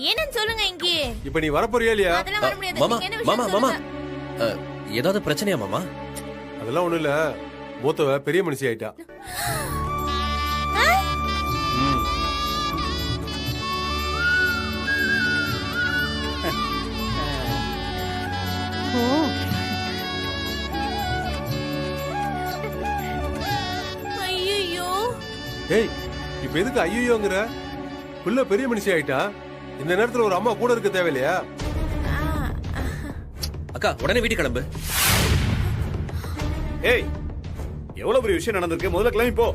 என்னன்னு சொல்லுங்க இங்கே. இப்ப நீ வரப்போறியா இல்லையா? அதெல்லாம் வர முடியாது. மாமா நீங்க என்ன மாமா விஷயம் மாமா சொல்லுங்க. ஏதாவது பிரச்சனையா மாமா? அதெல்லாம் ஒண்ணும் இல்ல. மூத்தவ பெரிய மனுஷி ஆயிட்டா. ஐயோ. ஏய், இப்ப எதுக்கு ஐயோங்கிற? புள்ள பெரிய மனுஷி ஆயிட்டா. இந்த நேரத்துல ஒரு அம்மா கூட இருக்க தேவையில்லையா? அக்கா உடனே வீட்டுக்கு கிளம்பு. ஏய், எவ்வளவு பெரிய விஷயம் நடந்திருக்கு, முதல்ல கிளம்பி போ.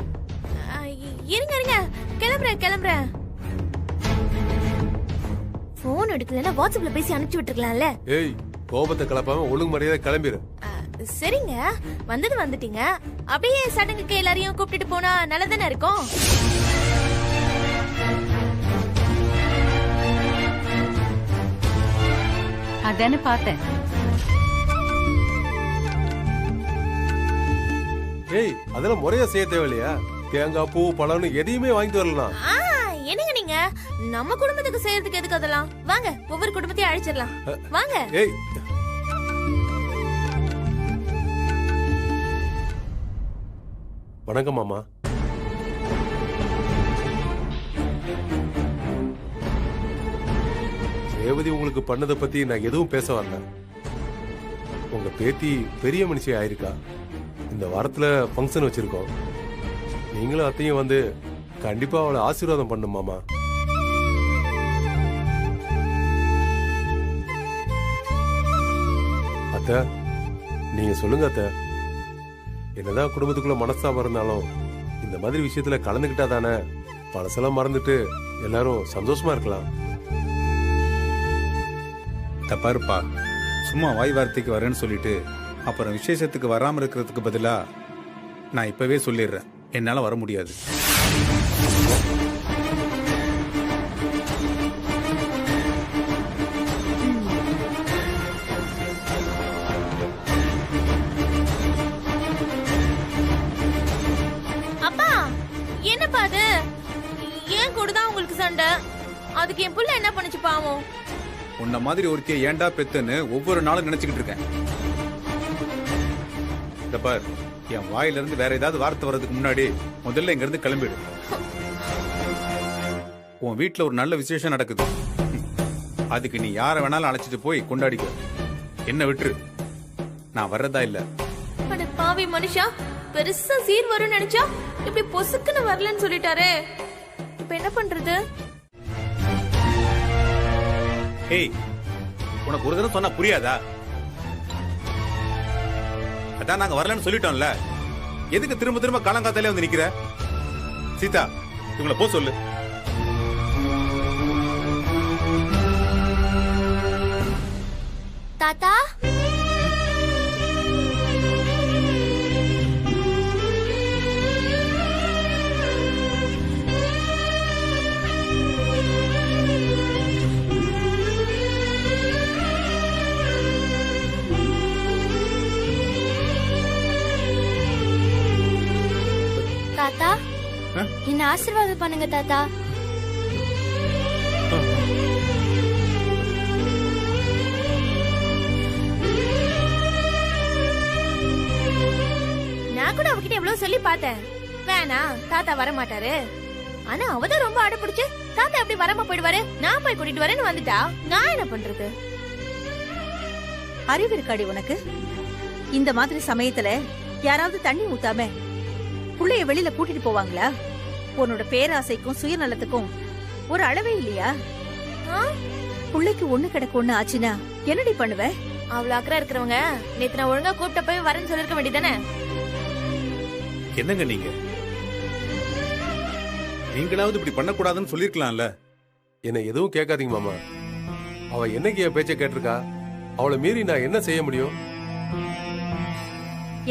இருங்க இருங்க, கிளம்புறேன். போன் எடுக்கலன்னா வாட்ஸ்அப்ல பேசி அனுப்பிச்சு விட்டுருக்கலாம்ல. ஏய், கோபத்தை கலப்பாம ஒழுங்கு மரியாதை கிளம்பிரு. சரிங்க, வந்துட்டீங்க. அப்படியே சடங்குக்கு எல்லாரையும் கூப்பிட்டுட்டு போனா நல்லதானே இருக்கும். அதானே பார்த்தேன். ஏய், அதெல்லாம் முறையா செய்ய தேவையில்லையா? தேங்காய் பூ பழம்னு எதையுமே வாங்கிட்டு வரலாம். என்னங்க நீங்க, நம்ம குடும்பத்துக்கு செய்யறதுக்கு எதுக்கு அதெல்லாம்? வாங்க, ஒவ்வொரு குடும்பத்தையும் அழைச்சிடலாம். வாங்க. ஏய், வணக்கம் மாமா. ரேவதி உங்களுக்கு பண்ணதை பத்தி நான் எதுவும் பேச வரல. உங்க பேத்தி பெரிய மனுஷி ஆயிருக்கா. இந்த வாரத்துல ஃபங்க்ஷன் வச்சிருக்கோம். நீங்களும் அத்தையும் வந்து கண்டிப்பா அவளை ஆசீர்வாதம் பண்ணும் மாமா. அத்தை, நீங்க சொல்லுங்க அத்தை. என்னதான் குடும்பத்துக்குள்ள மனஸ்தாபம் இருந்தாலும் இந்த மாதிரி விஷயத்துல கலந்துக்கிட்டா தானே பழசெல்லாம் மறந்துட்டு எல்லாரும் சந்தோஷமா இருக்கலாம். தப்பாருப்பா, சும்மா வாய் வார்த்தைக்கு வரேன்னு சொல்லிட்டு அப்புறம் விசேஷத்துக்கு வராம இருக்கிறதுக்கு பதிலா நான் இப்பவே சொல்லிடுறேன், என்னால வர முடியாது. அப்பா, என்னப்பா அது? ஏன் கூடதான் உங்களுக்கு சண்டை? அதுக்கு என் புள்ள என்ன பண்ணுச்சு பாவம்? உன்ன மாதிரி ஒருத்திய ஏண்டா பெத்துன்னு ஒவ்வொரு நாளும் நினைச்சுக்கிட்டு இருக்கேன். இந்த பார், என் வாயில இருந்து வேற ஏதாவது வார்த்தை வர்றதுக்கு முன்னாடி முதல்ல இங்க இருந்து கிளம்பிடு. உன் வீட்டுல ஒரு நல்ல விசேஷம் நடக்குது, அதுக்கு நீ யார வேணாலும் அழைச்சிட்டு போய் கொண்டாடிக்கோ. என்ன விட்டுரு, நான் வர்றதா இல்ல. அட பாவி மனுஷா, பெருசா சீர் வரும்னு நினைச்சா இப்படி பொசுக்குன்னு வரலன்னு சொல்லிட்டாரே. இப்ப என்ன பண்றது? ஏய், உனக்கு ஒரு தடவை சொன்னா புரியாதா? அதான் நாங்க வரலன்னு சொல்லிட்டோம்ல, எதுக்கு திரும்ப திரும்ப காலங்காத்தாலே வந்து நிக்கிற? சீதா, இவங்கள போ சொல்லு. தாத்தா, தாத்தா என்ன ஆசீர்வாதம் பண்ணுங்க தாத்தா. நான் கூட அவகிட்ட எவ்வளவு சொல்லி பார்த்தேன், வேணா தாத்தா வர மாட்டாரு. ஆனா அவதான் ரொம்ப அடப்பிடிச்சு தாத்தா எப்படி வராம போயிடுவாரு, நான் போய் கூட்டிட்டு வரேன்னு வந்துட்டா. நான் என்ன பண்றது? அறிவு இருக்காடி உனக்கு? இந்த மாதிரி சமயத்துல யாராவது தண்ணி ஊத்தாம புள்ளைய வெளியில கூட்டிட்டு போவாங்களா? உன்னோட பேராசைக்கும் சுயநலத்துக்கும் ஒரு அளவே இல்லையா? புள்ளைக்கு ஒண்ணு கிடக்கு ஒண்ணு ஆச்சுன்னா என்னடி பண்ணுவ? அவ்வளவு அக்கறை இருக்கிறவங்க நேத்து நான் ஒழுங்கா கூப்பிட்ட போய் வரேன்னு சொல்லிருக்க வேண்டியதானே? என்னங்க நீங்களாவது இப்படி பண்ணக்கூடாதுன்னு சொல்லிருக்கலாம்ல. என்ன எதுவும் கேட்காதீங்க மாமா. அவ என்னைக்கு என் பேச்ச கேட்டிருக்கா? அவளை மீறி நான் என்ன செய்ய முடியும்?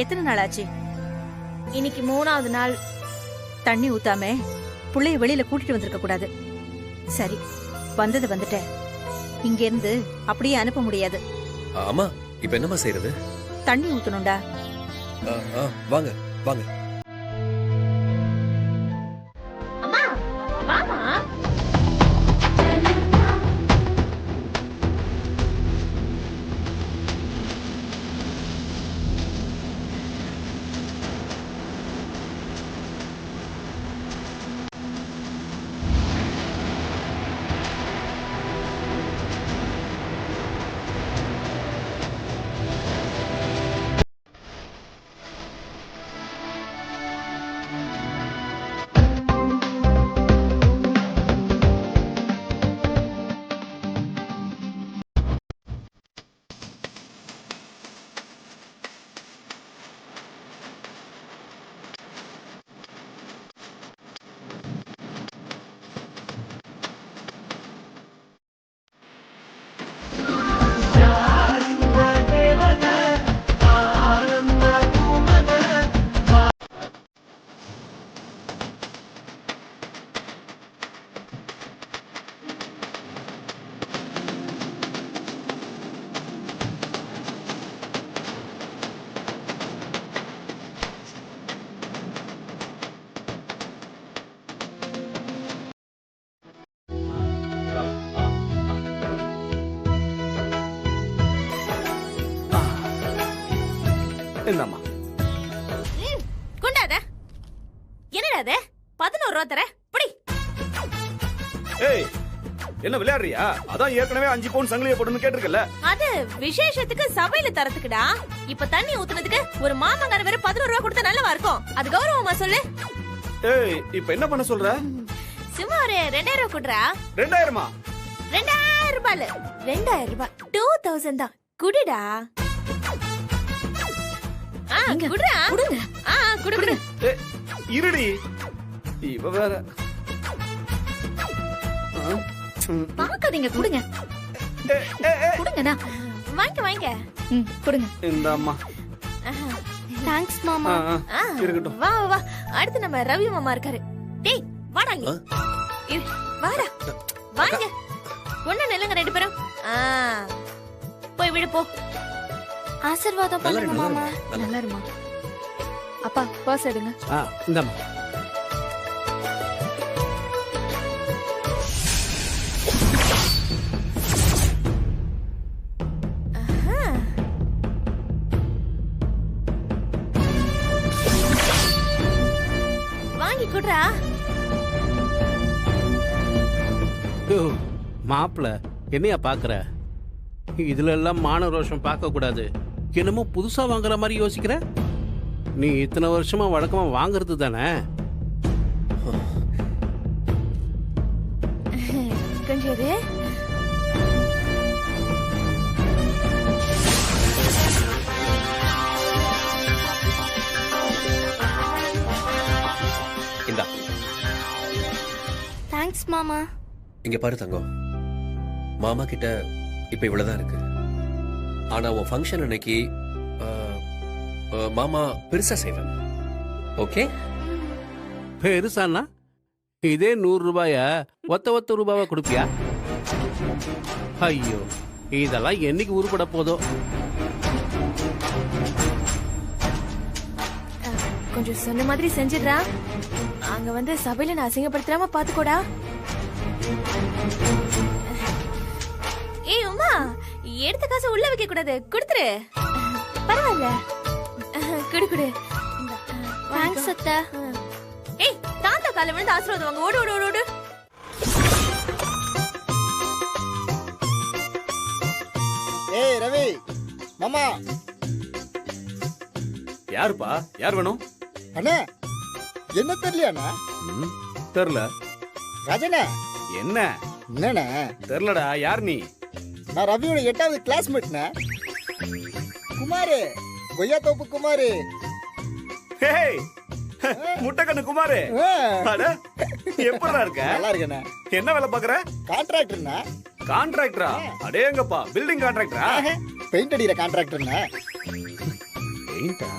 எத்தனை நாள் ஆச்சு? இன்னைக்கு 3வது நாள். தண்ணி ஊத்தாம புள்ளைய வெளியில கூட்டிட்டு வந்திருக்க கூடாது. சரி, வந்தது வந்துட்ட. இங்க இருந்து அப்படியே அனுப்ப முடியாது. ஆமா, இப்ப என்னமா செய்யறது? தண்ணி ஊத்தணும்டா. வாங்க வாங்க. அம்மா, வாமா. என்னடா 11 ரூபா தர புடி. ஏய் என்ன விளையாடுறியா? அதான் ஏற்கனவே 5 பவுன் சங்கிலியை போட்டுன்னு கேட்டிருக்கல. அது விசேஷத்துக்கு சபையில தரத்துக்குடா. இப்ப தண்ணி ஊத்துனதுக்கு ஒரு மாமங்கார வேற 11 ரூபா கொடுத்தா நல்லவா இருக்கும். அது கௌரவமா சொல்லு. ஏய் இப்ப என்ன பண்ண சொல்ற? சும்மா ஒரு 2000 ரூபா குடுறா. 2000மா? 2000 ரூபாய் 2000 ரூபாய் 2000 தான் குடுடா. குடுடா. குடு குடு. இருடி இவ வேற. பாக்காதீங்க, கொடுங்க கொடுங்கண்ணா. வாங்க கொடுங்க. இந்த அம்மா தேங்க்ஸ் மாமா. இருக்கட்டும். வா வா. அடுத்து நம்ம ரவி மாமா இருக்காரு. டேய் வாடா இங்க. வாடா வாங்க. ஒண்ணு நில்லுங்க 2 பேரும். போய் விடு போ. ஆசீர்வாதம் பண்ணுங்க மாமா. நல்லா இருமா. அப்பா பர்ஸ் எடுங்க. இந்தம்மா. வாங்கி குடுறா. மாப்பிள என்னையா பாக்குற? இதுல எல்லாம் மான ரோஷம் பார்க்க கூடாது. என்னமோ புதுசா வாங்குற மாதிரி யோசிக்கிற. நீ இத்தனை வருஷமா வழக்கமா வாங்குறது தானே? கொஞ்சம் இரு. இந்தா தேங்க்ஸ் மாமா. இங்க பாரு தங்கம், மாமா கிட்ட இப்ப இவ்வளவுதான் இருக்கு. ஆனா உன் ஃபங்க்ஷன் அன்னைக்கு மாமா பெருசா செய்வேன். ஓகே? பெருசானா இதே 100 ரூபாய ஒத்த ரூபாவா கொடுப்பியா? ஐயோ, இதெல்லாம் என்னைக்கு உருப்பட போதோ. கொஞ்சம் சொன்ன மாதிரி செஞ்சிடுறா. அங்க வந்து சபையில நான் அசிங்கப்படுத்தாம பாத்துக்கோடா. ஏய் உமா, எடுத்த காசு உள்ள வைக்க கூடாது. கொடுத்துரு. பரவாயில்ல. குடு குடு. தேங்க்ஸ் அத்தை. ஏய் தாத்தா கால விழுந்து ஆசீர்வாதம் வாங்க. ஓடு ஓடு ஓடு. ஏய் ரவி மாமா. யாருப்பா? யார் வேணும்? அண்ணா என்ன தெரியலையாண்ணா? தெரியல. ராஜண்ணா என்ன? என்னண்ணா? தெரியலடா. யார் நீ? நான் ரவியோட 8வது கிளாஸ்மேட்ண்ணா. குமாரு, கொய்யாத்தோப்பு குமாரு. ஹேய் முட்டைக்கண்ணு குமாரு. அட எப்படிடா இருக்க? நல்லா இருக்கேண்ணா. என்ன வேலை பாக்குற? கான்ட்ராக்டர்ண்ணா. கான்ட்ராக்டரா? அடேங்கப்பா, பில்டிங் கான்ட்ராக்டரா? பெயிண்ட் அடிக்கிற கான்ட்ராக்டர்ண்ணா. பெயிண்டா?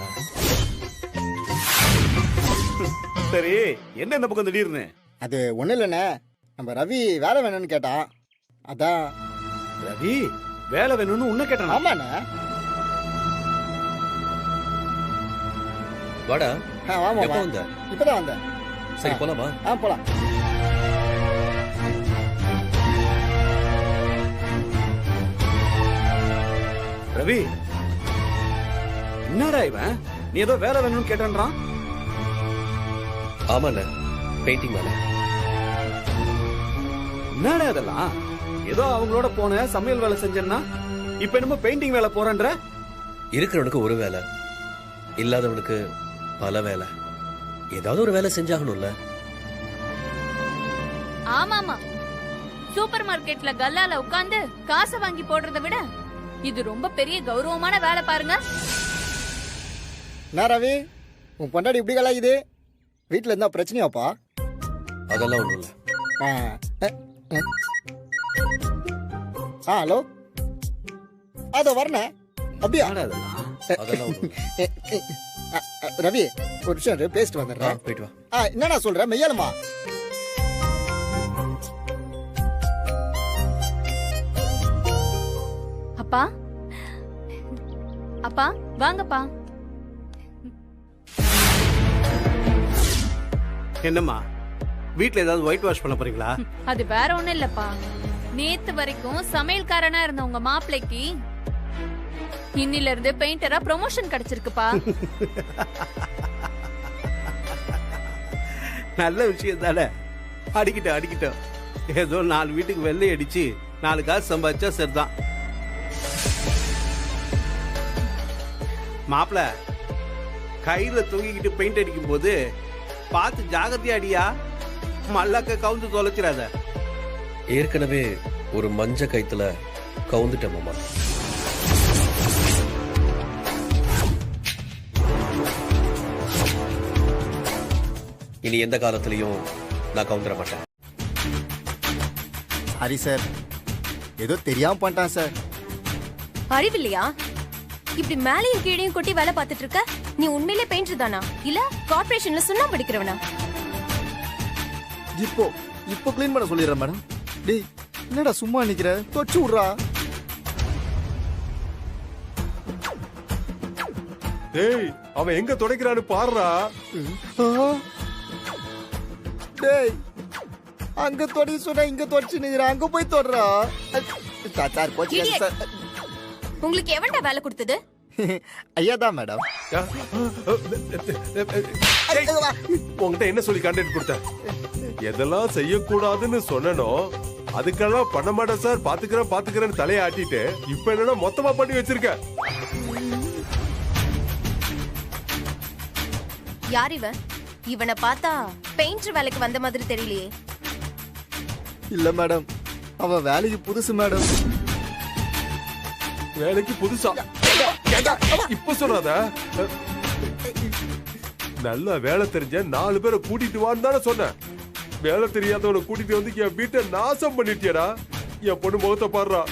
சரி, என்ன இந்த பக்கம் திடீர்னு? அது ஒண்ணு இல்லைண்ணே, நம்ம ரவி வேலை வேணும்னு கேட்டான். அதான். ரவி வேலை வேணும்னு உன்ன கேட்டானா? ஆமாண்ணா. வாடா. வாமா. எப்போ வந்த? இப்பதான் வந்தேன். சரி போலாமா? போலாம். ரவி என்னடா இவன்? நீ ஏதோ வேலை வேணும்னு கேட்டான்றான். ஆமாண்ண, பெயிண்டிங் வேலை. என்னடா இதெல்லாம்? ஏதோ அவங்களோட போன சமையல் வேலை செஞ்சேன்னா இப்ப என்னமோ பெயிண்டிங் வேலை போறேன்ற. இருக்கிறவனுக்கு ஒரு வேலை, இல்லாதவனுக்கு பல வேலை. ஏதாவது ஒரு வேலை செஞ்சாகணும்ல. ஆமாமா, சூப்பர் மார்க்கெட்ல கல்லால உட்கார்ந்து காசை வாங்கி போடுறத விட இது ரொம்ப பெரிய கௌரவமான வேலை பாருங்க. என்ன ரவி, உன் பொண்டாடி இப்படி கலாயுது? வீட்டுல இருந்தா பிரச்சனையாப்பா? அதெல்லாம் ஒண்ணும் இல்ல. ஹலோ, அதோ வரனே. அப்படியா? அதெல்லாம் ஒண்ணும் இல்ல. ரவி ஒரு விஷயம் பேசிட்டு வந்துடுறேன். போயிட்டு வா. என்னண்ணா சொல்ற? மெய்யாலுமா? அப்பா, அப்பா வாங்கப்பா. என்னம்மா, வீட்ல ஏதாவது ஒயிட் வாஷ் பண்ண போறீங்களா? அது வேற ஒண்ணும் இல்லப்பா. நேத்து வரைக்கும் சமையல்காரனா இருந்த உங்க மாப்பிள்ளைக்கு இன்னில இருந்து பெயிண்டரா ப்ரமோஷன் கிடைச்சிருக்குப்பா. நல்ல விஷயம் தானே. அடிக்கிட்டோம். ஏதோ 4 வீட்டுக்கு வெள்ளை அடிச்சு 4 காசு சம்பாதிச்சா சரிதான். மாப்பிள, கையில தூங்கிக்கிட்டு பெயிண்ட் அடிக்கும் போது பார்த்து ஜாகிரதையா அடியா, மல்லாக்க கவுந்து தொலைச்சிடாத. ஏற்கனவே ஒரு மஞ்ச கைத்துல கவுந்துட்டேன் மாமா. இனி எந்த காலத்திலையும் நான் கவுந்துட மாட்டேன். சாரி சார், ஏதோ தெரியாம பண்ணிட்டான் சார். அறிவில்லையா? இப்படி மேலையும் கீழையும் கொட்டி வேலை பார்த்துட்டு இருக்க. நீ உண்மையிலே பெயிண்டர் தானா இல்ல கார்ப்பரேஷன்ல சுண்ணாம்பு அடிக்கிறவனா? இப்போ க்ளீன் பண்ண சொல்லிடுறேன் மேடம். டேய் என்னடா சும்மா நிக்கிற, தொச்சு விட்றா. டேய் அவன் எங்க துடைக்கிறான்னு பாருடா. டேய் அங்க தொடி சொன்னா இங்க தொடச்சு நிக்கிற, அங்க போய் தொடறா. சார் போச்சு Idiot. சார். உங்களுக்கு எவன்டா வேலை கொடுத்தது? ஐயா தான் மேடம். உங்ககிட்ட என்ன சொல்லி கான்ட்ராக்ட் கொடுத்த? எதெல்லாம் செய்யக்கூடாதுன்னு சொன்னனோ அதுக்கெல்லாம் பண்ண மாட்டேன் சார், பாத்துக்கிறேன்னு தலையை ஆட்டிட்டு இப்ப என்னன்னா மொத்தமா பண்ணி வச்சிருக்க. யார் இவன்? இவனை பார்த்தா பெயிண்டர் வேலைக்கு வந்த மாதிரி தெரியலையே. இல்ல மேடம், அவன் வேலைக்கு புதுசு மேடம். வேலைக்கு புதுசா? இப்ப சொல்றாத. நல்ல வேலை தெரிஞ்ச 4 பேரை கூட்டிட்டு வான்னு தானே சொன்னேன். வேலை தெரியாதவனை கூட்டிட்டு வந்து என் வீட்டை நாசம் பண்ணிட்டியடா. என் பொண்ணு முகத்தை பாடுறா.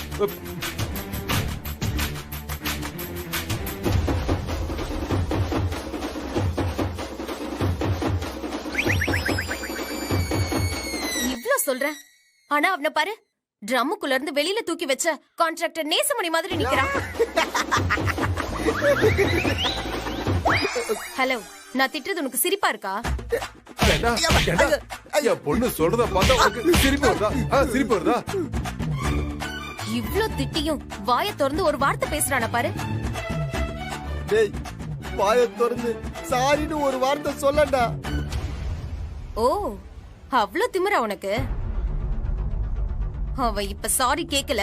இவ்ளோ சொல்றேன், ஆனா அவனை பாரு, ட்ரம்முக்குள்ள இருந்து வெளியில தூக்கி வச்ச கான்ட்ராக்டர் நேசமணி மாதிரி நிக்கிறான். ஹலோ, நான் திட்டுறது உனக்கு சிரிப்பா இருக்கா? என் பொண்ணு சொல்றத பார்த்தா உனக்கு சிரிப்பு வருதா? சிரிப்பு வருதா? இவ்ளோ திட்டியும் வாயை திறந்து ஒரு வார்த்தை பேசுறான பாரு. டேய் வாயை திறந்து சாரின்னு ஒரு வார்த்தை சொல்லடா. ஓ, அவ்ளோ திமிரா உனக்கு? அவ இப்ப சாரி கேக்கல,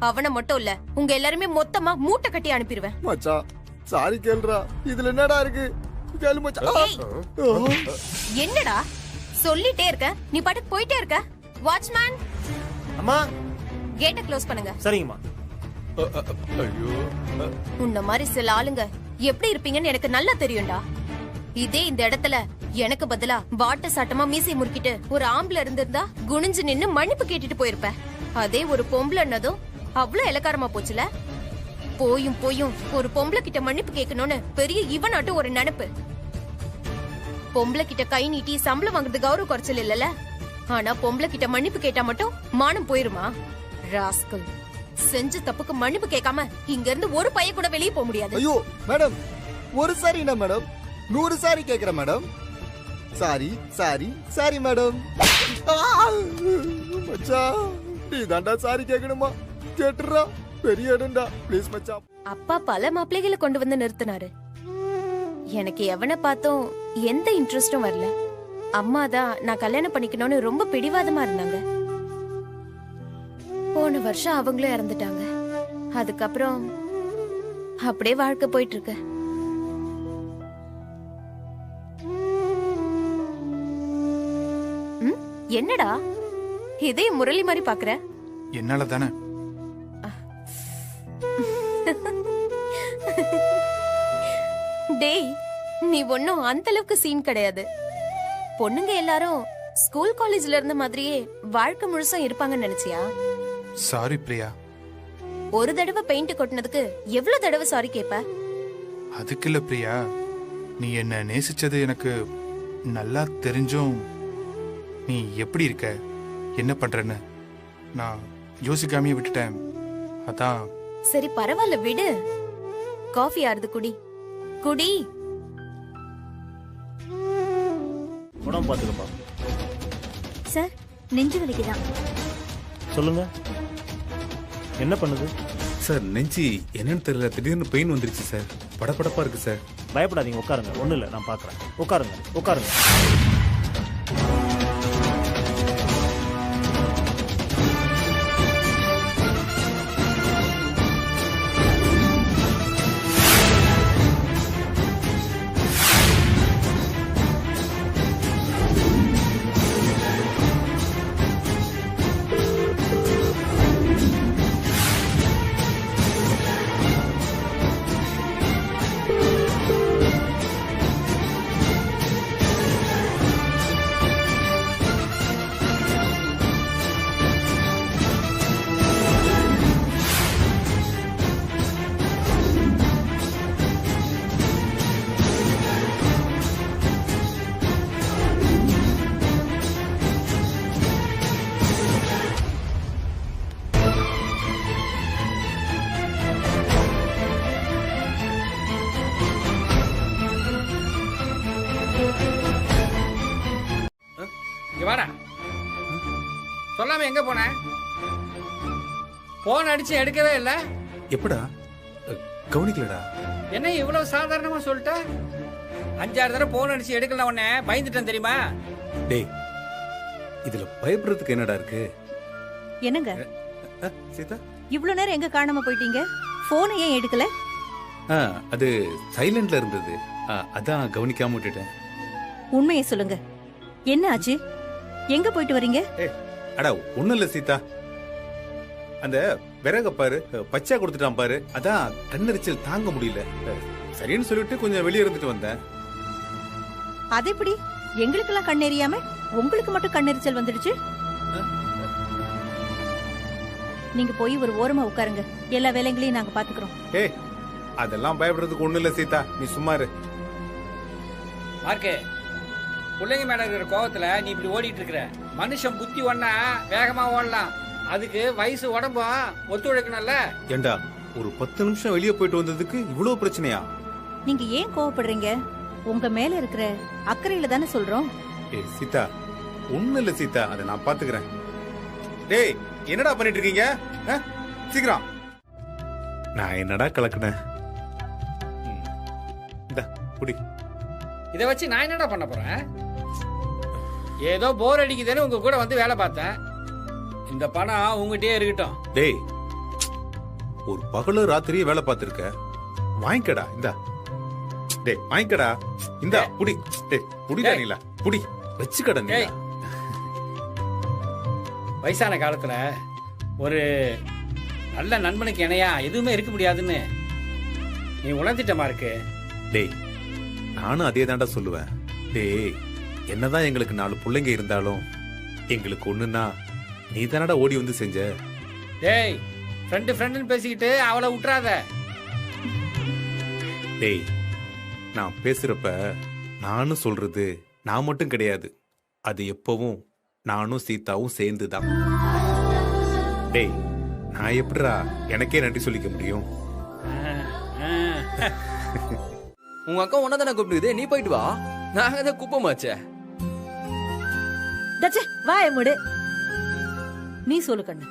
அவனை மட்டும் இல்ல உங்க எல்லாருமே மொத்தமா மூட்டை கட்டி அனுப்பிடுவேன். மச்சான் சாரி கேளுடா, இதுல என்னடா இருக்கு? கேளு மச்சான். ஏய், என்னடா சொல்லிட்டே இருக்க, நீ பாட்டுக்கு போயிட்டே இருக்க. வாட்ச்மேன், அம்மா கேட்ட க்ளோஸ் பண்ணுங்க. சரிங்கம்மா. ஐயோ, உன்ன மாதிரி சில ஆளுங்க எப்படி இருப்பீங்கன்னு எனக்கு நல்லா தெரியும்டா. இதே இந்த இடத்துல எனக்கு பதிலா வாட்ட சாட்டமா மீசை முறுக்கிட்டு ஒரு ஆம்பளை இருந்திருந்தா குனிஞ்சு நின்னு மன்னிப்பு கேட்டுட்டு போயிருப்ப. அதே ஒரு பொம்பளைன்னதும் அவ்வளவு இலக்காரமா போச்சுல. போயும் ஒரு பொம்பளை கிட்ட மன்னிப்பு கேட்கணும்னு பெரிய இவனாட்டும் ஒரு நினைப்பு. பொம்பளை கிட்ட கை நீட்டி சம்பளம் வாங்குறது கௌரவ குறைச்சல் இல்லல. ஆனா பொம்பளை கிட்ட மன்னிப்பு கேட்டா மட்டும் மானம் போயிருமா? ராஸ்கல், செஞ்ச தப்புக்கு மன்னிப்பு கேட்காம இங்க இருந்து ஒரு பைய கூட வெளியே போக முடியாது. ஐயோ மேடம், ஒரு சாரினா மேடம் 100 சாரி கேக்குறேன் madam. Sorry sorry sorry madam. மச்சான் நீ தாண்டா சாரி கேட்கணுமா? கேட்டுறா, பெரிய இடம்டா, ப்ளீஸ் மச்சான். அப்பா பல மாப்பிள்ளைகளை கொண்டு வந்து நிறுத்தினாரு. எனக்கு எவனை பார்த்தோம் எந்த இன்ட்ரெஸ்டும் வரல. அம்மா தான் நான் கல்யாணம் பண்ணிக்கணும்னு ரொம்ப பிடிவாதமா இருந்தாங்க. போன வருஷம் அவங்களும் இறந்துட்டாங்க. அதுக்கப்புறம் அப்படியே வாழ்க்கை போயிட்டு இருக்கு. என்னடா இதே முரளி மாதிரி பாக்குற? என்னால தானே. டேய், நீ ஒன்னும் அந்த அளவுக்கு சீன் கிடையாது. பொண்ணுங்க எல்லாரும் ஸ்கூல் காலேஜ்ல இருந்த மாதிரியே வாழ்க்கை முழுசும் இருப்பாங்கன்னு நினைச்சியா? சாரி பிரியா. ஒரு தடவை பெயிண்ட் கொட்டினதுக்கு எவ்வளவு தடவை சாரி கேப்ப? அதுக்கு இல்ல பிரியா, நீ என்ன நேசிச்சது எனக்கு நல்லா தெரிஞ்சும் நீ எப்படி இருக்க, என்ன பண்றன்னு நான் யோசிக்காமே விட்டுட்டேன். அதான். சரி பரவாயில்ல விடு. காஃபி ஆறுது, குடி குடி. உடம்பு பார்த்துக்கப்பா. சார் நெஞ்சு வலிக்குதான். சொல்லுங்க, என்ன பண்ணுது? சார் நெஞ்சு என்னன்னு தெரியல, திடீர்னு பெயின் வந்துருச்சு சார். படபடப்பா இருக்கு சார். பயப்படாதீங்க, உட்காருங்க. ஒன்றும் இல்லை, நான் பார்க்குறேன். உட்காருங்க. இங்க வாடா. சொல்லாம எங்க போன? போன் அடிச்சு எடுக்கவே இல்ல. எப்படா கவனிக்கலடா. என்ன இவ்வளவு சாதாரணமா சொல்லிட்ட? 5-6 தடவை போன் அடிச்சு எடுக்கல, உடனே பயந்துட்டேன் தெரியுமா? டேய், இதுல பயப்படுறதுக்கு என்னடா இருக்கு? என்னங்க சீதா, இவ்வளவு நேரம் எங்க காணாம போயிட்டீங்க? போனை ஏன் எடுக்கல? அது சைலண்ட்ல இருந்தது, அதான் கவனிக்காம விட்டுட்டேன். உண்மையை சொல்லுங்க, என்ன ஆச்சு? எங்க போயிட்டு வரீங்க? அடா ஒண்ணும் இல்ல சீதா, அந்த விறக பாரு, பச்சை கொடுத்துட்டான் பாரு, அதான் கண்ணெரிச்சல் தாங்க முடியல. சரின்னு சொல்லிட்டு கொஞ்சம் வெளியே இருந்துட்டு வந்தேன். அது எப்படி எங்களுக்கெல்லாம் கண் எரியாம உங்களுக்கு மட்டும் கண்ணெரிச்சல் வந்துடுச்சு? நீங்க போய் ஒரு ஓரமா உட்காருங்க, எல்லா வேலைகளையும் நாங்க பாத்துக்கிறோம். ஏய், அதெல்லாம் பயப்படுறதுக்கு ஒண்ணு இல்ல சீதா, நீ சும்மா இரு. மார்க்கு, பிள்ளைங்க மேல இருக்கிற கோவத்துல நீ இப்படி ஓடிட்டு இருக்கிற. மனுஷன் புத்தி ஒன்னா வேகமா ஓடலாம், அதுக்கு வயசு உடம்பும் ஒத்துழைக்கணும்ல. ஏண்டா, ஒரு 10 நிமிஷம் வெளியே போயிட்டு வந்ததுக்கு இவ்வளவு பிரச்சனையா? நீங்க ஏன் கோவப்படுறீங்க? உங்க மேல இருக்கிற அக்கறையில தானே சொல்றோம். ஏய் சீதா, ஒண்ணு இல்ல சீதா, அதை நான் பாத்துக்கிறேன். டேய், என்னடா பண்ணிட்டு இருக்கீங்க? சீக்கிரம். நான் என்னடா கலக்குனேன்? இந்தா குடி. இதை வச்சு நான் என்னடா பண்ண போறேன்? ஏதோ போர் அடிக்குதுன்னு உங்க கூட வந்து வேலை பார்த்தேன். இந்த பணம் உங்ககிட்டயே இருக்கட்டும். டேய், ஒரு பகல ராத்திரியே வேலை பார்த்திருக்க, வாங்கிக்கடா. இந்தா டேய், வாங்கிக்கடா. இந்தா குடி. டேய் குடிடா, நீலா குடி, வச்சுக்கடா நீலா. வயசான காலத்துல ஒரு நல்ல நண்பனுக்கு இணையா எதுவுமே இருக்க முடியாதுன்னு நீ உணர்த்திட்டமா இருக்கு. டேய், நானும் அதே தாண்டா சொல்லுவேன். டேய், என்னதான் எங்களுக்கு 4 பிள்ளைங்க இருந்தாலும் எங்களுக்கு ஒண்ணுன்னா நீ தானடா ஓடி வந்து செஞ்ச. டேய், ஃப்ரெண்டுன்னு பேசிக்கிட்டு அவளை விட்டுறாத. டேய், நான் பேசுறப்ப நானும் சொல்றது நான் மட்டும் கிடையாது, அது எப்பவும் நானும் சீதாவும் சேர்ந்துதான். டேய், நான் எப்படிடா எனக்கே நன்றி சொல்லிக்க முடியும்? உங்க அக்கா ஒன்னா தானே கூப்பிடுது, நீ போயிட்டு வா. நாங்க தான் குப்பமாச்சே. வாய மூடு. நீ சொல்லு கண்ணு.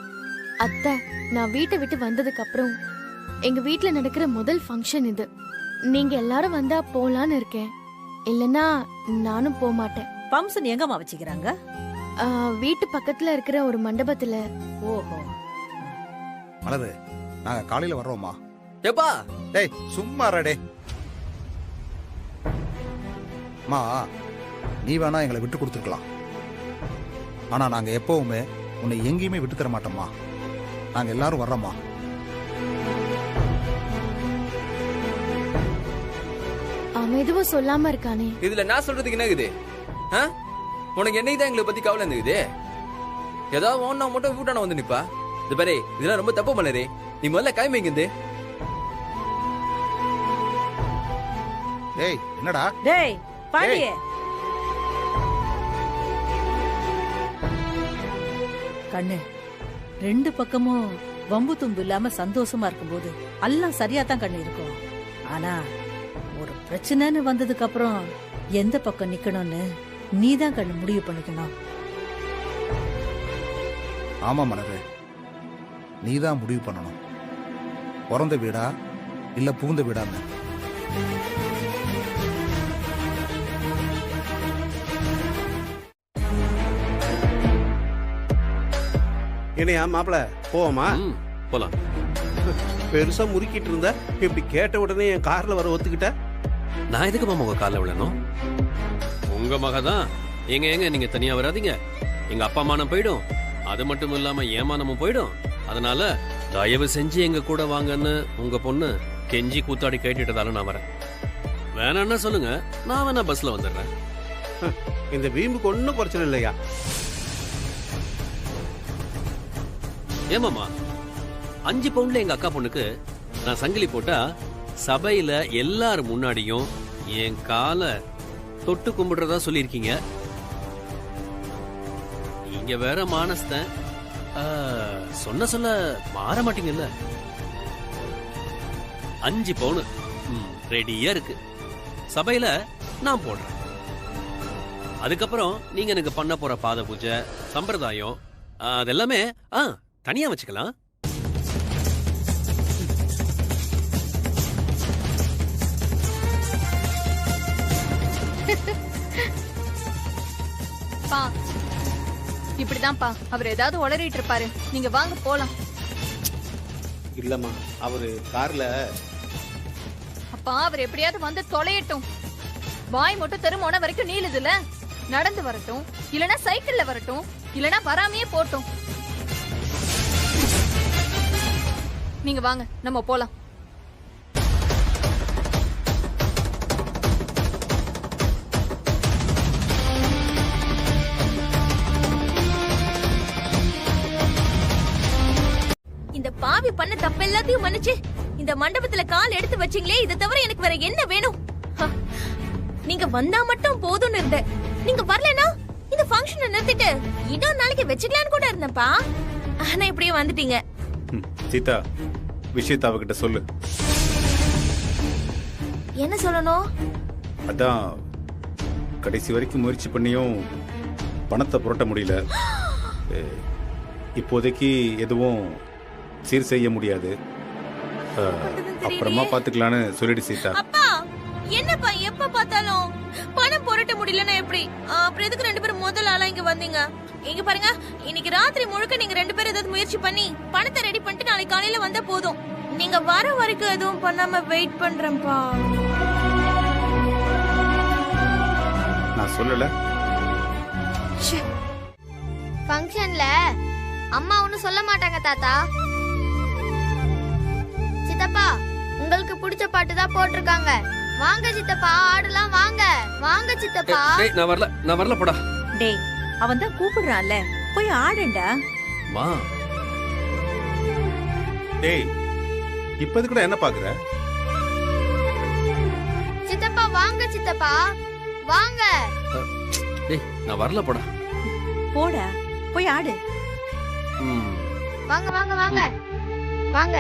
அத்தை, நான் வீட்டை விட்டு வந்ததுக்கு அப்புறம் எங்க வீட்ல நடக்கிற முதல் ஃபங்க்ஷன் இது. நீங்க எல்லாரும் வந்தா போலான்னு இருக்கேன், இல்லனா நானும் போக மாட்டேன். ஃபங்க்ஷன் எங்கம்மா வச்சுக்கிறாங்க? வீட்டு பக்கத்துல இருக்கிற ஒரு மண்டபத்துல. ஓஹோ. மலரு, நாங்க காலையில வர்றோம்மா. எப்பா? டேய் சும்மா டே. மா, நீ வேணா எங்களை விட்டு கொடுத்துருக்கலாம், ஆனா நாங்க எப்பவுமே உன்னை எங்கேயுமே விட்டு தர மாட்டோம்மா. நாங்க எல்லாரும் வர்றோம்மா. அவன் எதுவும் சொல்லாம இருக்கானே. இதுல நான் சொல்றதுக்கு என்ன இருக்குது? உனக்கு என்னைக்குதான் எங்களை பத்தி கவலை இருந்தது? ஏதாவது ஒன்னா மட்டும் வீட்டான வந்து நிப்பா. இது பாரு, இதெல்லாம் ரொம்ப தப்பு பண்ணதே. நீ முதல்ல கிளம்பிங்க. டேய் என்னடா? டேய் பாண்டியே, கண்ணு, 2 பக்கமும் வம்பு தும்பு இல்லாம சந்தோஷமா இருக்கும்போது எல்லாம் சரியா தான் கண்ணு இருக்கும். ஆனா ஒரு பிரச்சனைன்னு வந்ததுக்கு அப்புறம் எந்த பக்கம் நிக்கணும்னு நீதான் கண்ணு முடிவு பண்ணிக்கணும். ஆமா மலரு, நீதான் முடிவு பண்ணணும், பிறந்த வீடா இல்ல புகுந்த வீடான்னு. என்னையா மாப்பிள, போவோமா? போலாம். பெருசா முறுக்கிட்டு இருந்த, இப்படி கேட்ட உடனே என் கார்ல வர ஒத்துக்கிட்ட. நான் எதுக்கு மாமா உங்க கார்ல விழணும்? உங்க மக தான். எங்க நீங்க தனியா வராதீங்க, எங்க அப்பா மானம் போயிடும், அது மட்டும் இல்லாம ஏமானமும் போயிடும். அதனால தயவு செஞ்சு எங்க கூட வாங்கன்னு உங்க பொண்ணு கெஞ்சி கூத்தாடி கேட்டுட்டதால நான் வரேன். வேணான்னா சொல்லுங்க, நான் வேணா பஸ்ல வந்துடுறேன். இந்த வீம்புக்கு ஒன்னும் பிரச்சனை இல்லையா? ஏமாமா, 5 பவுண்ட்ல எங்க அக்கா பொண்ணுக்கு நான் சங்கிலி போட்டா சபையில எல்லாரும் முன்னாடியும் என் காலை தொட்டு கும்பிடுறதா சொல்லியிருக்கீங்க. நீங்க வேற மானஸ்தன், சொன்ன சொல்ல மாற மாட்டீங்கல்ல. 5 பவுன் ரெடியா இருக்கு, சபையில நான் போடுறேன். அதுக்கப்புறம் நீங்க எனக்கு பண்ண போற பாத பூஜை சம்பிரதாயம் அதெல்லாமே தனியா வச்சுக்கலாம். பா இப்படிதான்ப்பா அவர் ஏதாவது உளறிட்டு இருப்பாரு. நீங்க வாங்க போலாம். இல்லம்மா, அவரு கார்ல. அப்பா அவர் எப்படியாவது வந்து தொலையட்டும். வாய் மட்டும் தெருமோன வரைக்கும் நீளுதுல. நடந்து வரட்டும், இல்லனா சைக்கிள்ல வரட்டும், இல்லனா வராமையே போட்டும். நீங்க வாங்க, நம்ம போலாம். இந்த பாவி பண்ண தப்பு எல்லாத்தையும் மன்னிச்சு இந்த மண்டபத்துல கால் எடுத்து வச்சீங்களே, இதை தவிர எனக்கு வேற என்ன வேணும்? நீங்க வந்தா மட்டும் போதும்னு இருந்தேன். நீங்க வரலனா இந்த ஃபங்க்ஷனை நிறுத்திட்டு இன்னொரு நாளைக்கு வச்சுக்கலான்னு கூட இருந்தேன்ப்பா. ஆனா இப்படியே வந்துட்டீங்க. சீதா, விஷயத்தை அவகிட்ட சொல்லு. என்ன சொல்லணும்? அதான் கடைசி வரைக்கும் முயற்சி பண்ணியும் பணத்தை புரட்ட முடியல. இப்போதைக்கு எதுவும் சீர் செய்ய முடியாது. அப்புறமா பாத்துக்கலான்னு சொல்லிடு சீதா. அப்பா என்னப்பா எப்ப பார்த்தாலும் பணம் புரட்ட முடியலன்னா எப்படி? அப்புறம் எதுக்கு ரெண்டு பேரும் முதல் ஆளா இங்க வந்தீங்க? இங்க பாருங்க, இன்னைக்கு ராத்திரி முழுக்க நீங்க ரெண்டு பேரும் ஏதாவது முயற்சி பண்ணி பணத்தை ரெடி பண்ணிட்டு நாளைக்கு காலையில வந்தா போதும். நீங்க வர வரைக்கும் எதுவும் பண்ணாம வெயிட் பண்றேன்ப்பா. நான் சொல்லல. ஃபங்க்ஷன்ல அம்மா ஒன்னும் சொல்ல மாட்டாங்க தாத்தா. சித்தப்பா, உங்களுக்கு பிடிச்ச பாட்டு தான் போட்டிருக்காங்க. வாங்க சித்தப்பா, ஆடலாம். வாங்க வாங்க சித்தப்பா. நான் வரல போடா. டேய், அவன் தான் கூப்பிடுறான்ல, போய் ஆடுண்டா. மா டேய், இப்போது கூட என்ன பாக்குற? சித்தப்பா வாங்க சித்தப்பா வாங்க. டேய், நான் வரல போடா. போடா, போய் ஆடு. வாங்க வாங்க வாங்க வாங்க.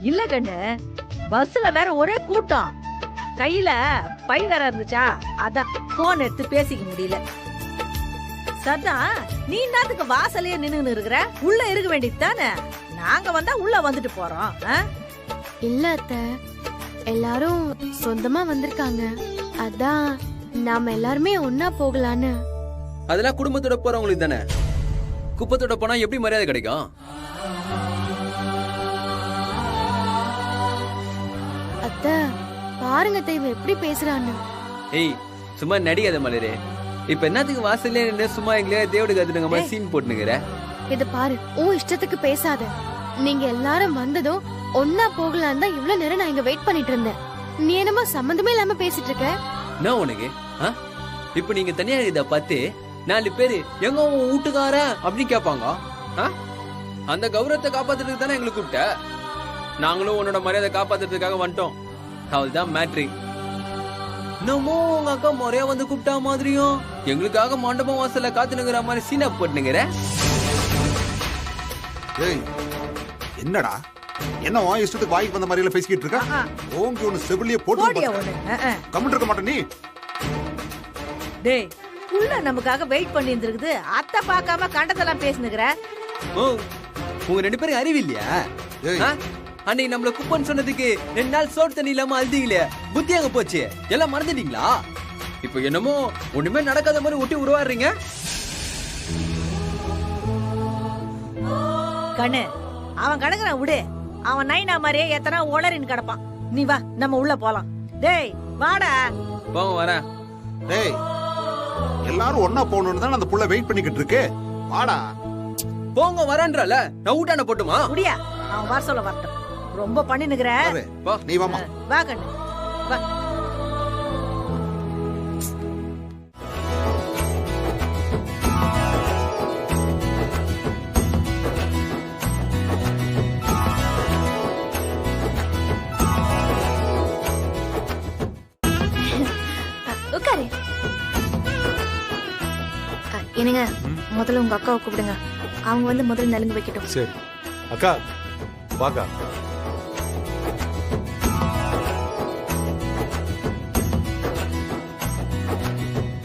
இல்ல கண்ணு, பஸ்ல வேற ஒரே கூட்டம். கையில பை வேற இருந்துச்சா, அதான் போன் எடுத்து பேசிக்க முடியல. சதா, நீ என்னத்துக்கு வாசலையே நின்னு இருக்கிற? உள்ள இருக்க வேண்டியது தானே. நாங்க வந்தா உள்ள வந்துட்டு போறோம். இல்ல அத்தை, எல்லாரும் சொந்தமா வந்திருக்காங்க. அதான் நாம எல்லாருமே ஒன்னா போகலான்னு. அதெல்லாம் குடும்பத்தோட போறவங்களுக்கு தானே. குப்பத்தோட போனா எப்படி மரியாதை கிடைக்கும்? அத்தை பாருங்க தெய்வம் எப்படி பேசுறான்னு. ஏய், சும்மா நடிக்காத மலரே. இப்ப என்னத்துக்கு வாசல்ல நின்னு சும்மா எங்களே தேவடு காத்துடுங்க மாதிரி சீன் போட்டுனுங்கற? இது பாரு, உன் இஷ்டத்துக்கு பேசாத. நீங்க எல்லாரும் வந்ததும் ஒன்னா போகலாம் தான் இவ்வளவு நேரம் நான் இங்க வெயிட் பண்ணிட்டு இருந்தேன். நீ என்னமோ சம்பந்தமே இல்லாம பேசிட்டு இருக்க. நான் உனக்கு இப்ப நீங்க தனியா இத பார்த்து 4 பேரு எங்க உன் வீட்டுக்கார அப்படின்னு கேட்பாங்க. அந்த கௌரவத்தை காப்பாத்துறதுக்கு தானே எங்களுக்கு கூப்பிட்ட. நாங்களும் உன்னோட மரியாதை காப்பாத்துறதுக்காக வந்துட்டோம். அவள்தான் மேட்ரி. இன்னமும் உங்க அக்கா முறையா வந்து கூப்பிட்டா மாதிரியும் எங்களுக்காக மண்டபம் வாசல்ல காத்துனுங்கிற மாதிரி சீனா போட்டுனுங்கிற. என்னடா என்ன வா இஷ்டத்துக்கு வாய்க்கு வந்த மாதிரி பேசிக்கிட்டு இருக்க? ஓங்கி ஒன்னு செவிலியே போட்டு கமெண்ட் இருக்க மாட்டே நீ. டேய், உள்ள நமக்காக வெயிட் பண்ணி இருந்திருக்குது. அத்தை பார்க்காம கண்டதெல்லாம் பேசுனுங்கற. உங்க 2 பேரும் அறிவு இல்லையா? அன்னைக்கு நம்மள குப்பன் சொன்னதுக்கு 2 நாள் சோறு தண்ணி இல்லாம அழுதீங்களே, புத்தி அங்க போச்சு. எல்லாம் மறந்துட்டீங்களா? இப்ப என்னமோ ஒண்ணுமே நடக்காத மாதிரி ஒட்டி உருவாடுறீங்க. கண்ணு அவன் கிடக்குறான் விடு. அவன் நைனா மாதிரியே எத்தனை உளறின்னு கிடப்பான். நீ வா நம்ம உள்ள போலாம். டேய் வாடா. போங்க வரேன். டேய் எல்லாரும் ஒன்னா போகணும்னு தான் அந்த புள்ள வெயிட் பண்ணிக்கிட்டு இருக்கு. வாடா. போங்க வரேன்றல. நான் ஊட்டான போட்டுமா? முடியா அவன் வர சொல்ல வரட்டும். ரொம்ப பண்ணினுக்குற. நீ வாமா. வா கண்ணு வா. உட்காரு. என்னங்க முதல்ல உங்க அக்காவை கூப்பிடுங்க. அவங்க வந்து முதல்ல நலுங்கு வைக்கட்டும். சரி அக்கா வாக்கா.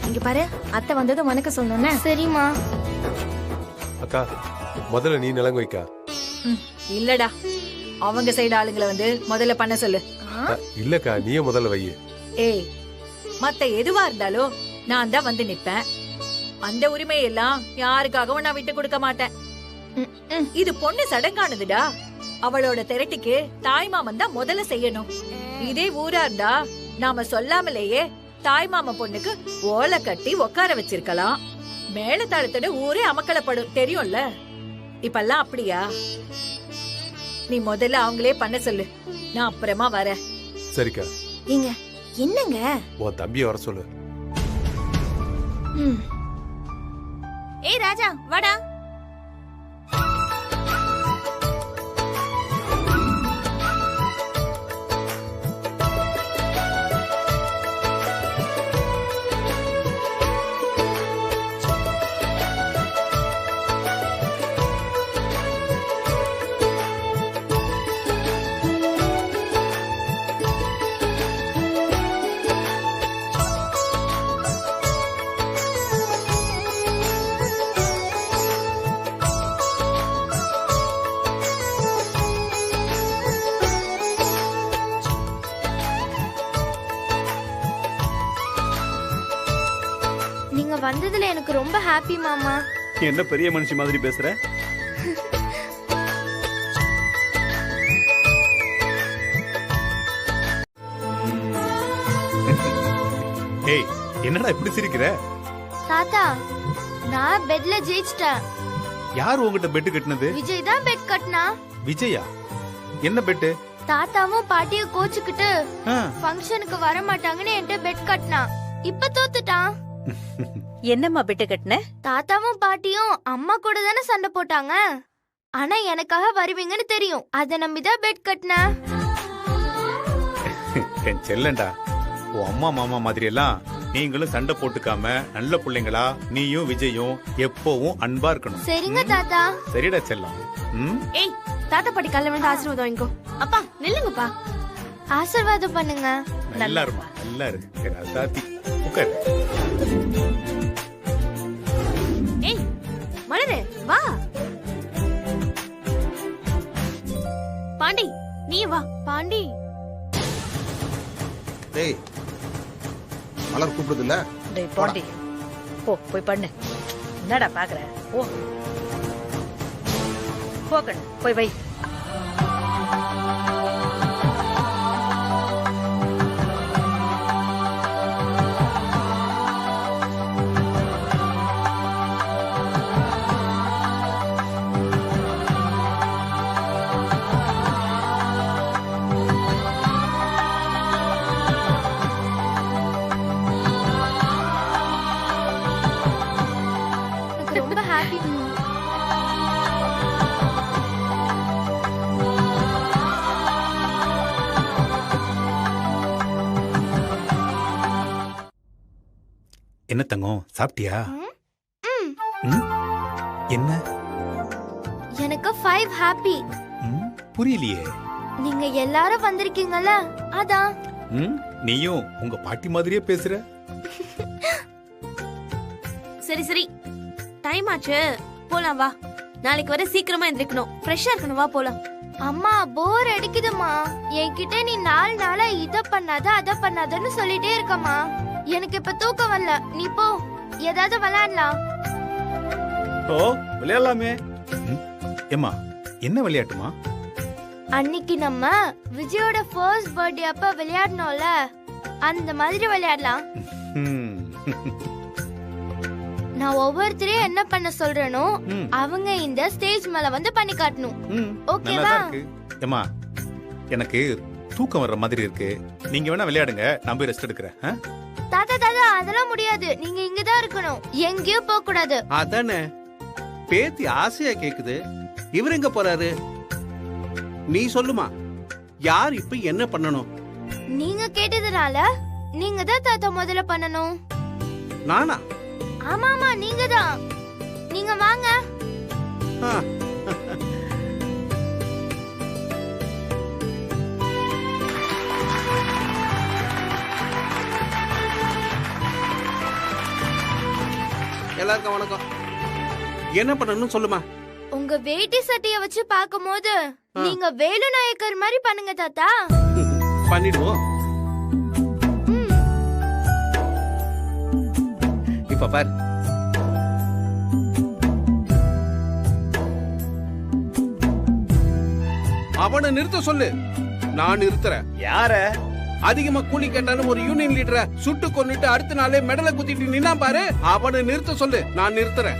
இங்க பாரு, அத்தை வந்ததும் வணக்கம் சொல்லணும்னு. சரிம்மா. அக்கா முதல்ல நீ நலங்கு வைக்கா. இல்லடா, அவங்க சைடு ஆளுங்களை வந்து முதல்ல பண்ண சொல்லு. இல்லக்கா நீயே முதல்ல வை. ஏய், மத்த எதுவா இருந்தாலும் நான் தான் வந்து நிப்பேன். அந்த உரிமையெல்லாம் யாருக்காகவும் நான் விட்டு கொடுக்க மாட்டேன். இது பொண்ணு சடங்கானதுடா. அவளோட திரட்டிக்கு தாய்மாமன் தான் முதல்ல செய்யணும். இதே ஊரா இருந்தா நாம சொல்லாமலேயே தாய்மாமன் பொண்ணுக்கு ஓலை கட்டி உட்கார வச்சிருக்கலாம். மேலத்தாளத்தோட ஊரே அமக்கலப்படும், தெரியும்ல. இப்பெல்லாம் அப்படியா? நீ முதல்ல அவங்களே பண்ண சொல்லு, நான் அப்புறமா வரேன். சரிக்கா. ஏங்க என்னங்க? உன் தம்பியை வர சொல்லு. ஏய் ராஜா வாடா. நீங்க வந்ததுல எனக்கு ரொம்ப ஹாப்பி மாமா. என்ன பெரிய மனுஷி மாதிரி பேசுற? ஏய் என்னடா இப்படி சிரிக்கிற? தாத்தா நான் பெட்ல ஜெயிச்சிட்டேன். யார் உங்ககிட்ட பெட் கட்டினது? விஜய் தான் பெட் கட்டினா. விஜயா? என்ன பெட்? தாத்தாவும் பாட்டியும் கோச்சுக்கிட்டு ஃபங்க்ஷனுக்கு வர மாட்டாங்கன்னு என்கிட்ட பெட் கட்டினா. இப்ப தோத்துட்டான். என்னம்மா பெட்டு கட்டின? தாத்தாவும் பாட்டியும் அம்மா கூட தானே சண்டை போட்டாங்க. ஆனா எனக்காக வருவீங்கன்னு தெரியும், அத நம்பிதான் பெட் கட்டின. என் செல்லண்டா, உன் அம்மா மாமா மாதிரி எல்லாம் நீங்களும் சண்டை போட்டுக்காம நல்ல பிள்ளைங்களா நீயும் விஜயும் எப்பவும் அன்பா இருக்கணும். சரிங்க தாத்தா. சரிடா செல்லம். ஏய் தாத்தா பாட்டி கல்ல வந்து ஆசீர்வாதம் வாங்கிக்கோ. அப்பா நில்லுங்கப்பா. ஆசீர்வாதம் பண்ணுங்க. நல்லா இருமா, நல்லா இருக்கு தாத்தி. உட்கார். ஏய் மலரே வா. பாண்டி நீ வா. பாண்டி. டேய் மலர் கூப்பிடுது இல்ல? டேய் பாண்டி போ, போய் பண்ணு. என்னடா பாக்குற? ஓ போக்கணும், போய் வை. ரொம்ப ஹாப்பி. என்ன தங்கம் சாப்பிட்டியா? என்ன? எனக்கு 5 ஹாப்பி. புரியலையே. நீங்க எல்லாரும் வந்திருக்கீங்கல்ல, அதான். நீயும் உங்க பாட்டி மாதிரியே பேசுற. சரி சரி டைம் ஆச்சு, போலாம் வா. நாளைக்கு வர சீக்கிரமா எந்திரிக்கணும், ஃப்ரெஷ்ஷா இருக்கணும். வா போலாம். அம்மா போர் அடிக்குதுமா. என்கிட்ட நீ 4 நாளா இத பண்ணாத அத பண்ணாதன்னு சொல்லிட்டே இருக்கம்மா. எனக்கு இப்ப தூக்கம் வரல. நீ போ, ஏதாவது விளையாடலாம். ஓ விளையாடலாமே. ஏமா என்ன விளையாட்டுமா? அன்னைக்கு நம்ம விஜயோட ஃபர்ஸ்ட் பர்த்டே அப்ப விளையாடணும்ல, அந்த மாதிரி விளையாடலாம். நான் ஒவ்வொருத்தரையும் என்ன பண்ண சொல்றேனோ அவங்க இந்த ஸ்டேஜ் மேல வந்து பண்ணி காட்டணும். ஓகேவா? ஏமா, எனக்கு தூக்கம் வர்ற மாதிரி இருக்கு. நீங்க வேணா விளையாடுங்க, நான் போய் ரெஸ்ட் எடுக்கிறேன். தாத்தா தாத்தா அதெல்லாம் முடியாது. நீங்க இங்கதான் இருக்கணும், எங்கேயும் போக கூடாது. அதானே பேத்தி ஆசையா கேக்குது. இவர் எங்க போறாரு? நீ சொல்லுமா, யார் இப்ப என்ன பண்ணணும்? நீங்க கேட்டதுனால நீங்க தான் தாத்தா முதல்ல பண்ணணும். நானா? ஆமா ஆமா, நீங்க தான். நீங்க வாங்க. எல்லாருக்கும் வணக்கம். என்ன பண்ணணும் சொல்லுமா. உங்க வேட்டி சட்டைய வச்சு பாக்கும்போது நீங்க வேலு நாயக்கர் மாதிரி பண்ணுங்க தாத்தா. பண்ணிடுவோம். இப்ப பாரு. அவனை நிறுத்த சொல்லு. நான் நிறுத்துறேன். யார? அதிகமா கூலி கேட்டாலும் ஒரு யூனியன் லீடரை சுட்டு கொன்னுட்டு அடுத்த நாளே மெடலை குத்திட்டு நின்னா பாரு. அவனை நிறுத்த சொல்லு. நான் நிறுத்துறேன்.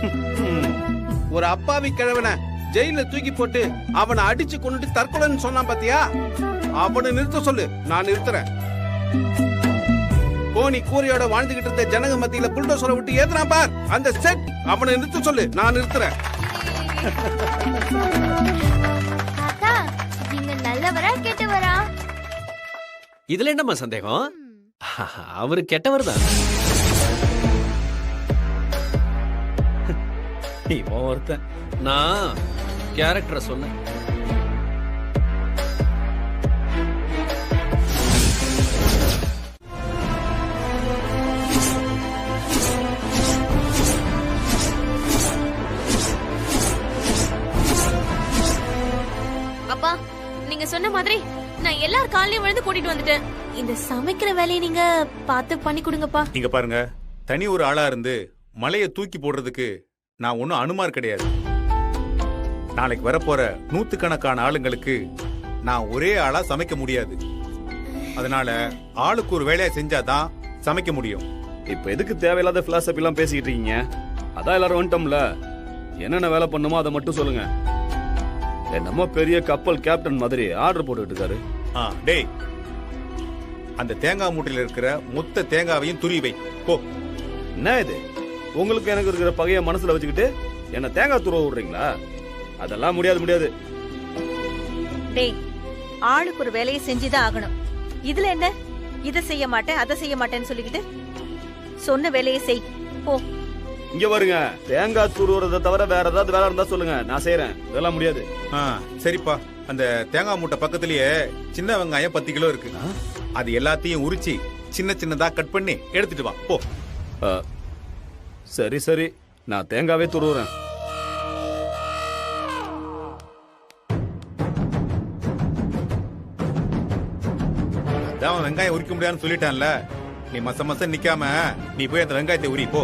ஒரு அப்பாவி கிழவனை ஜெயில தூக்கி போட்டு அவனை அடிச்சு கொண்டுட்டு தற்கொலைன்னு சொன்னான் பாத்தியா? அவனை நிறுத்த சொல்லு. நான் நிறுத்துறேன். கோணி கூரையோட வாழ்ந்துகிட்டு இருந்த ஜனங்க மத்தியில புல்டோசரை விட்டு ஏத்துனா பார் அந்த செட். அவனை நிறுத்த சொல்லு. நான் நிறுத்துறேன். தாத்தா, நீங்க நல்லவரா கெட்டவரா? இதுல என்னம்மா சந்தேகம்? அவரு கெட்டவர் தான். இவன் ஒருத்தன். நான் கேரக்டரை சொன்னேன். அப்பா, நீங்க சொன்ன மாதிரி நான் எல்லார் காலையும் விழுந்து கூட்டிட்டு வந்துட்டேன். இந்த சமைக்கிற வேலையை நீங்க பார்த்து பண்ணி கொடுங்கப்பா. இங்க பாருங்க, தனி ஒரு ஆளா இருந்து மலையை தூக்கி போடுறதுக்கு நான் ஒன்னும் அனுமார் கிடையாது. நாளைக்கு வரப்போற நூத்துக்கணக்கான ஆளுங்களுக்கு நான் ஒரே ஆளா சமைக்க முடியாது. அதனால ஆளுக்கு ஒரு வேலையை செஞ்சாதான் சமைக்க முடியும். இப்ப எதுக்கு தேவையில்லாத பிலாசபி எல்லாம் பேசிக்கிட்டு இருக்கீங்க? அதான் எல்லாரும் வந்துட்டோம்ல. என்னென்ன வேலை பண்ணுமோ அதை மட்டும் சொல்லுங்க. என்னமோ பெரிய கப்பல் கேப்டன் மாதிரி ஆர்டர் போட்டுட்டு இருக்காரு. டேய், அந்த தேங்காய் மூட்டையில இருக்கிற மொத்த தேங்காவையும் துரி வை போ. என்ன இது? உங்களுக்கு எனக்கு இருக்கிற பகைய மனசுல வச்சுக்கிட்டு என்ன தேங்காய் துருவ விடுறீங்களா? அதெல்லாம் முடியாது. டேய், ஆளுக்கு ஒரு வேலையை செஞ்சுதான் ஆகணும். இதுல என்ன இதை செய்ய மாட்டேன் அதை செய்ய மாட்டேன்னு சொல்லிக்கிட்டு சொன்ன வேலையை செய் போ. இங்க பாருங்க, தேங்காய் துருவுறதை தவிர வேற ஏதாவது வேலை இருந்தா சொல்லுங்க, நான் செய்யறேன். இதெல்லாம் முடியாது. சரிப்பா, அந்த தேங்காய் மூட்டை பக்கத்திலேயே சின்ன வெங்காயம் 10 கிலோ இருக்கு. அது எல்லாத்தையும் உரிச்சு சின்ன சின்னதா கட் பண்ணி எடுத்துட்டு வா போ. சரி, நான் தேங்காவே துருவுறேன். அதான் வெங்காயம் உரிக்க முடியாதுன்னு சொல்லிட்டான்ல. நீ மச நிக்காம நீ போய் அந்த வெங்காயத்தை உரி போ.